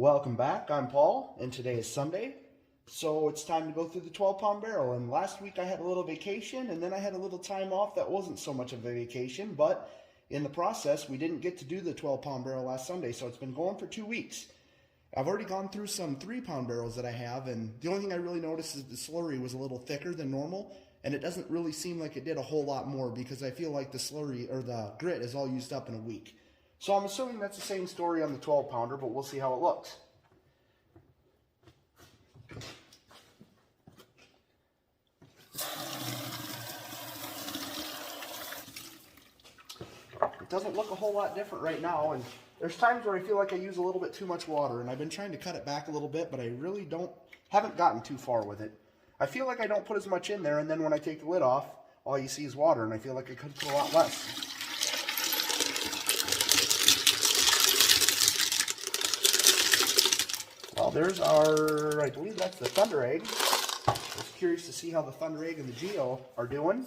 Welcome back, I'm Paul, and today is Sunday, so it's time to go through the 12-pound barrel. And last week I had a little vacation, and then I had a little time off that wasn't so much of a vacation, but in the process we didn't get to do the 12-pound barrel last Sunday, so it's been going for 2 weeks. I've already gone through some 3-pound barrels that I have, and the only thing I really noticed is the slurry was a little thicker than normal, and it doesn't really seem like it did a whole lot more because I feel like the slurry, or the grit, is all used up in a week. So I'm assuming that's the same story on the 12-pounder, but we'll see how it looks. It doesn't look a whole lot different right now, and there's times where I feel like I use a little bit too much water, and I've been trying to cut it back a little bit, but I really haven't gotten too far with it. I feel like I don't put as much in there, and then when I take the lid off, all you see is water, and I feel like I could put a lot less. Well, there's our, I believe that's the thunder egg. I was curious to see how the thunder egg and the geo are doing.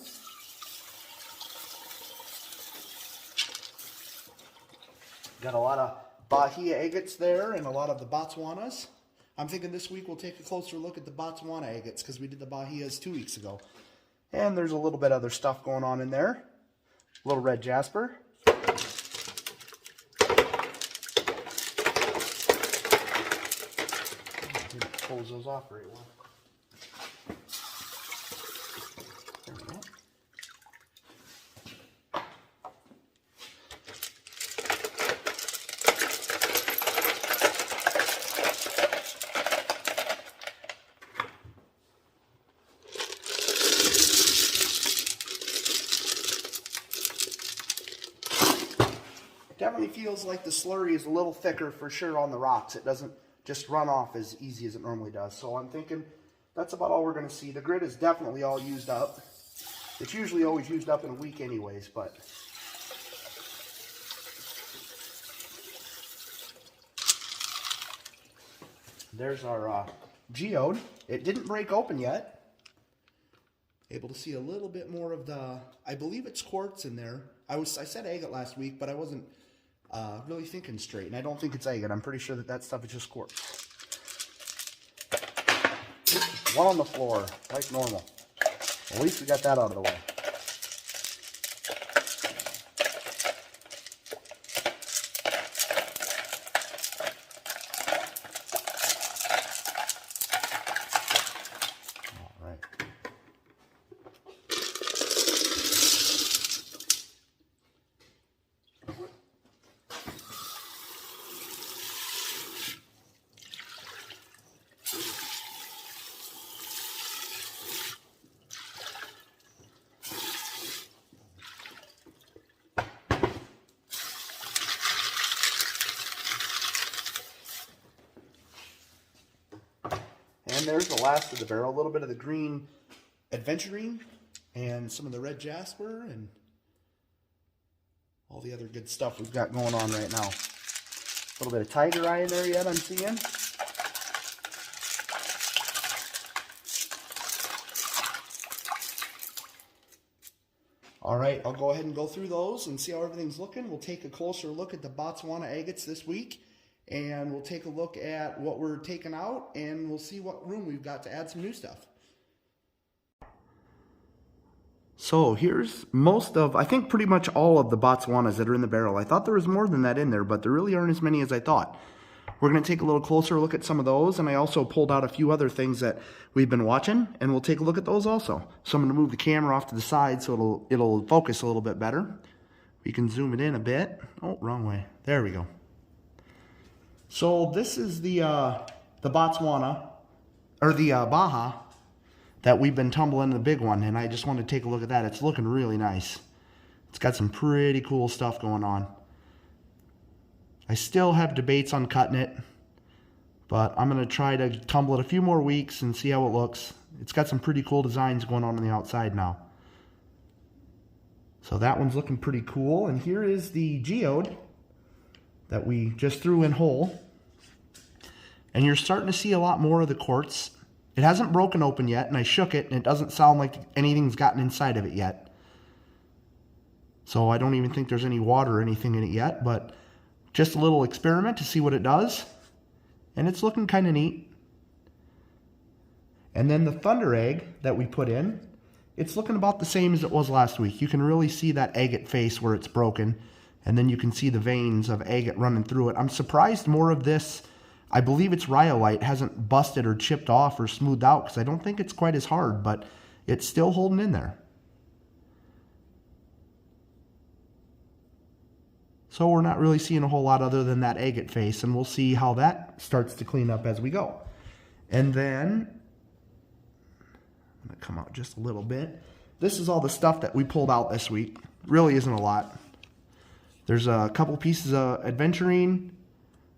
Got a lot of Bahia agates there and a lot of the Botswanas. I'm thinking this week we'll take a closer look at the Botswana agates because we did the Bahias 2 weeks ago. And there's a little bit of other stuff going on in there. A little red jasper. Close those off very well. There we go. Definitely feels like the slurry is a little thicker for sure on the rocks. It doesn't just run off as easy as it normally does. So I'm thinking that's about all we're going to see. The grit is definitely all used up. It's usually always used up in a week anyways, but there's our geode. It didn't break open yet. Able to see a little bit more of the, I believe it's quartz in there. I said agate last week, but I wasn't really thinking straight, and I don't think it's agate. I'm pretty sure that stuff is just quartz. One on the floor, like normal. At least we got that out of the way. All right. And there's the last of the barrel, a little bit of the green adventurine and some of the red jasper and all the other good stuff we've got going on right now. A little bit of tiger eye in there yet, I'm seeing. All right, I'll go ahead and go through those and see how everything's looking. We'll take a closer look at the Botswana agates this week. And we'll take a look at what we're taking out, and we'll see what room we've got to add some new stuff. So here's most of, I think pretty much all of the Botswanas that are in the barrel. I thought there was more than that in there, but there really aren't as many as I thought. We're going to take a little closer look at some of those, and I also pulled out a few other things that we've been watching, and we'll take a look at those also. So I'm going to move the camera off to the side so it'll focus a little bit better. We can zoom it in a bit. Oh, wrong way. There we go. So this is the Botswana, or the Baja, that we've been tumbling, the big one, and I just wanted to take a look at that. It's looking really nice. It's got some pretty cool stuff going on. I still have debates on cutting it, but I'm going to try to tumble it a few more weeks and see how it looks. It's got some pretty cool designs going on the outside now. So that one's looking pretty cool, and here is the geode that we just threw in whole. And you're starting to see a lot more of the quartz. It hasn't broken open yet, and I shook it, and it doesn't sound like anything's gotten inside of it yet. So I don't even think there's any water or anything in it yet, but just a little experiment to see what it does. and it's looking kind of neat. And then the thunder egg that we put in, it's looking about the same as it was last week. You can really see that agate face where it's broken, and then you can see the veins of agate running through it. I'm surprised more of this, I believe it's rhyolite, hasn't busted or chipped off or smoothed out, because I don't think it's quite as hard, but it's still holding in there. So we're not really seeing a whole lot other than that agate face, and we'll see how that starts to clean up as we go. And then, I'm going to come out just a little bit. This is all the stuff that we pulled out this week. Really isn't a lot. There's a couple pieces of aventurine,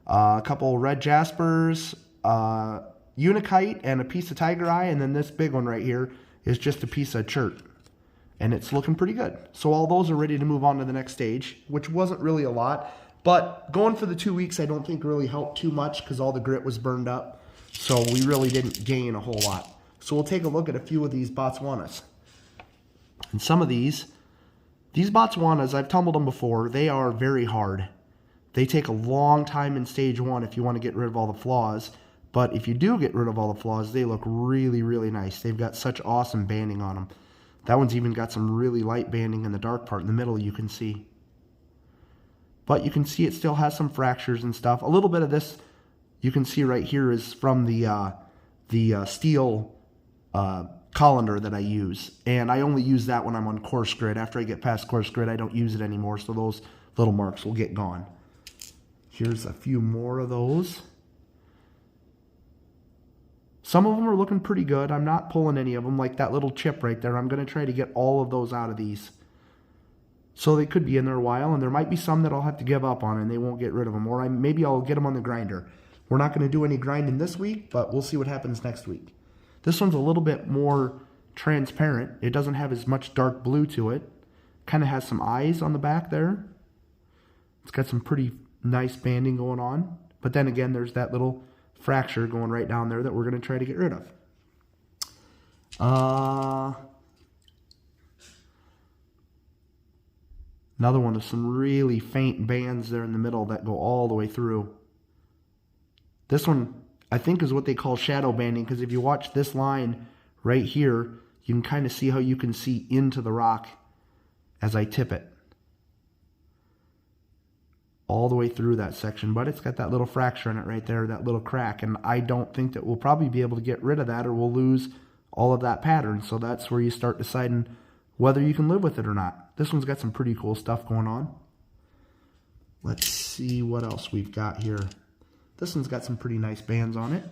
a couple red jaspers, unikite, and a piece of tiger eye, and then this big one right here is just a piece of chert. And it's looking pretty good. So all those are ready to move on to the next stage, which wasn't really a lot. But going for the 2 weeks I don't think really helped too much because all the grit was burned up. So we really didn't gain a whole lot. So we'll take a look at a few of these botswanas. And some of these botswanas, I've tumbled them before, they are very hard. They take a long time in stage 1 if you want to get rid of all the flaws. But if you do get rid of all the flaws, they look really, really nice. They've got such awesome banding on them. That one's even got some really light banding in the dark part in the middle you can see. But you can see it still has some fractures and stuff. A little bit of this you can see right here is from the steel colander that I use. And I only use that when I'm on coarse grit. After I get past coarse grit, I don't use it anymore, so those little marks will get gone. Here's a few more of those. Some of them are looking pretty good. I'm not pulling any of them, like that little chip right there. I'm going to try to get all of those out of these. So they could be in there a while, and there might be some that I'll have to give up on and they won't get rid of them. Or maybe I'll get them on the grinder. We're not going to do any grinding this week, but we'll see what happens next week. This one's a little bit more transparent. It doesn't have as much dark blue to it. Kind of has some eyes on the back there. It's got some pretty nice banding going on. But then again, there's that little fracture going right down there that we're going to try to get rid of. Another one of some really faint bands there in the middle that go all the way through. This one, I think, is what they call shadow banding, because if you watch this line right here, you can kind of see how you can see into the rock as I tip it. All the way through that section, but it's got that little fracture in it right there, that little crack, and I don't think that we'll probably be able to get rid of that, or we'll lose all of that pattern. So that's where you start deciding whether you can live with it or not. This one's got some pretty cool stuff going on. Let's see what else we've got here. This one's got some pretty nice bands on it.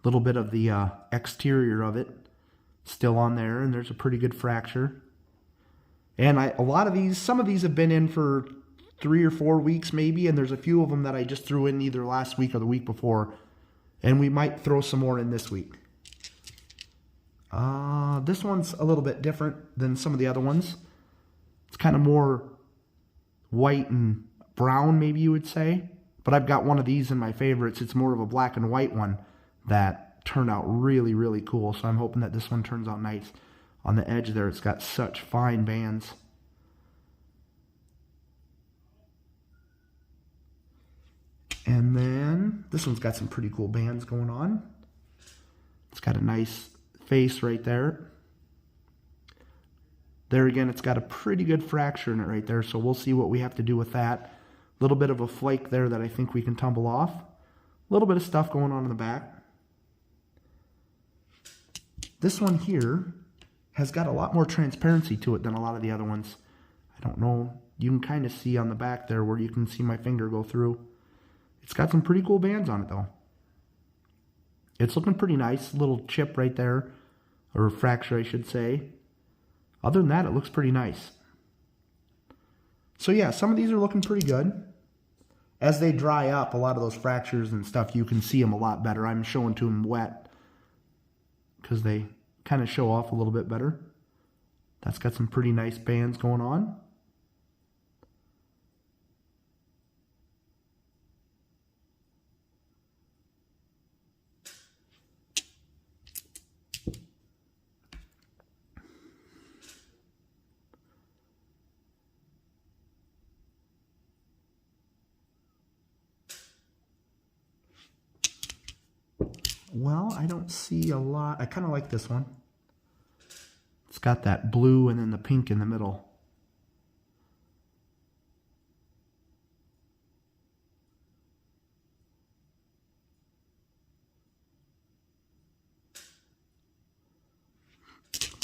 Little bit of the exterior of it still on there, and there's a pretty good fracture. And some of these have been in for 3 or 4 weeks maybe, and there's a few of them that I just threw in either last week or the week before, and we might throw some more in this week. This one's a little bit different than some of the other ones. It's kind of more white and brown, maybe you would say, but I've got one of these in my favorites. It's more of a black and white one that turned out really, really cool. So I'm hoping that this one turns out nice. On the edge there, it's got such fine bands. And then this one's got some pretty cool bands going on. It's got a nice face right there. There again, it's got a pretty good fracture in it right there, so we'll see what we have to do with that. A little bit of a flake there that I think we can tumble off. A little bit of stuff going on in the back. This one here has got a lot more transparency to it than a lot of the other ones. I don't know. You can kind of see on the back there where you can see my finger go through. It's got some pretty cool bands on it though. It's looking pretty nice. Little chip right there, or fracture I should say. Other than that, it looks pretty nice. So yeah, some of these are looking pretty good. As they dry up, a lot of those fractures and stuff, you can see them a lot better. I'm showing to them wet because they kind of show off a little bit better. That's got some pretty nice bands going on. well, I don't see a lot. I kind of like this one. It's got that blue and then the pink in the middle.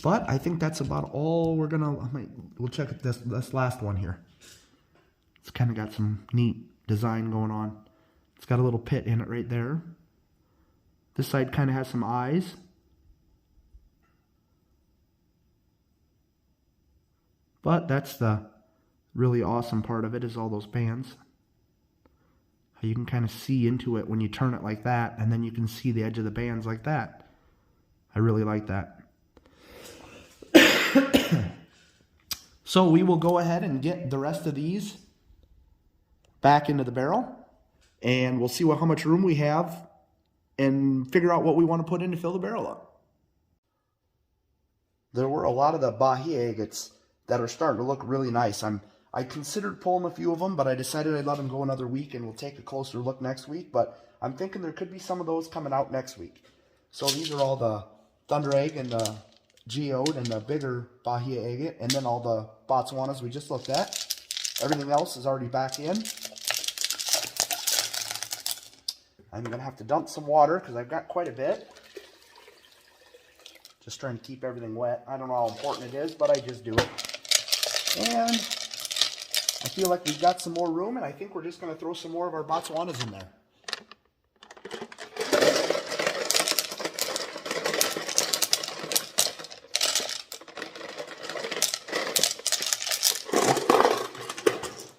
But I think that's about all we're gonna, we'll check this last one here. It's kind of got some neat design going on. It's got a little pit in it right there. This side kind of has some eyes. But that's the really awesome part of it, is all those bands. How you can kind of see into it when you turn it like that, and then you can see the edge of the bands like that. I really like that. So we will go ahead and get the rest of these back into the barrel, and we'll see how much room we have and figure out what we want to put in to fill the barrel up. There were a lot of the Bahia agates that are starting to look really nice. I considered pulling a few of them, but I decided I'd let them go another week, and we'll take a closer look next week. But I'm thinking there could be some of those coming out next week. So these are all the thunder egg and the geode and the bigger Bahia agate, and then all the Botswanas we just looked at. Everything else is already back in. I'm going to have to dump some water because I've got quite a bit. Just trying to keep everything wet. I don't know how important it is, but I just do it. And I feel like we've got some more room, and I think we're just going to throw some more of our Botswanas in there.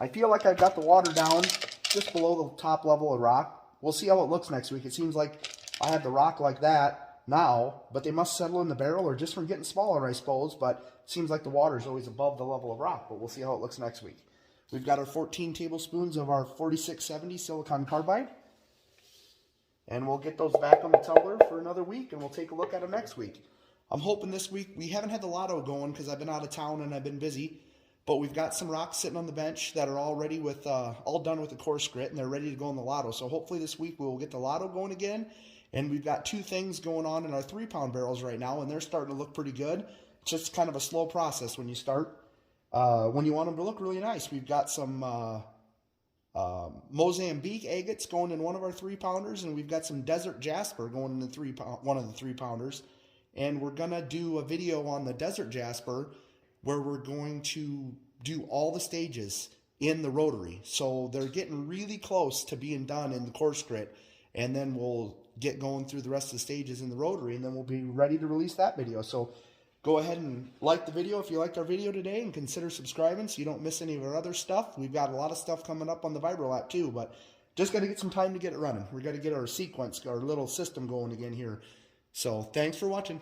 I feel like I've got the water down just below the top level of rock. We'll see how it looks next week. It seems like I have the rock like that now, but they must settle in the barrel, or just from getting smaller, I suppose. But it seems like the water is always above the level of rock, but we'll see how it looks next week. We've got our 14 tablespoons of our 4670 silicon carbide, and we'll get those back on the tumbler for another week, and we'll take a look at them next week. I'm hoping this week, we haven't had the lotto going because I've been out of town and I've been busy, but we've got some rocks sitting on the bench that are all ready with, all done with the coarse grit, and they're ready to go in the lotto. So hopefully this week we will get the lotto going again. And we've got two things going on in our 3-pound barrels right now, and they're starting to look pretty good. It's just kind of a slow process when you start. When you want them to look really nice, we've got some Mozambique agates going in one of our 3-pounders, and we've got some desert jasper going in the one of the 3-pounders. And we're going to do a video on the desert jasper where we're going to do all the stages in the rotary. So they're getting really close to being done in the coarse grit, and then we'll get going through the rest of the stages in the rotary, and then we'll be ready to release that video. So go ahead and like the video if you liked our video today, and consider subscribing so you don't miss any of our other stuff. We've got a lot of stuff coming up on the Vibro app too, but just got to get some time to get it running. We've got to get our sequence, our little system going again here. So thanks for watching.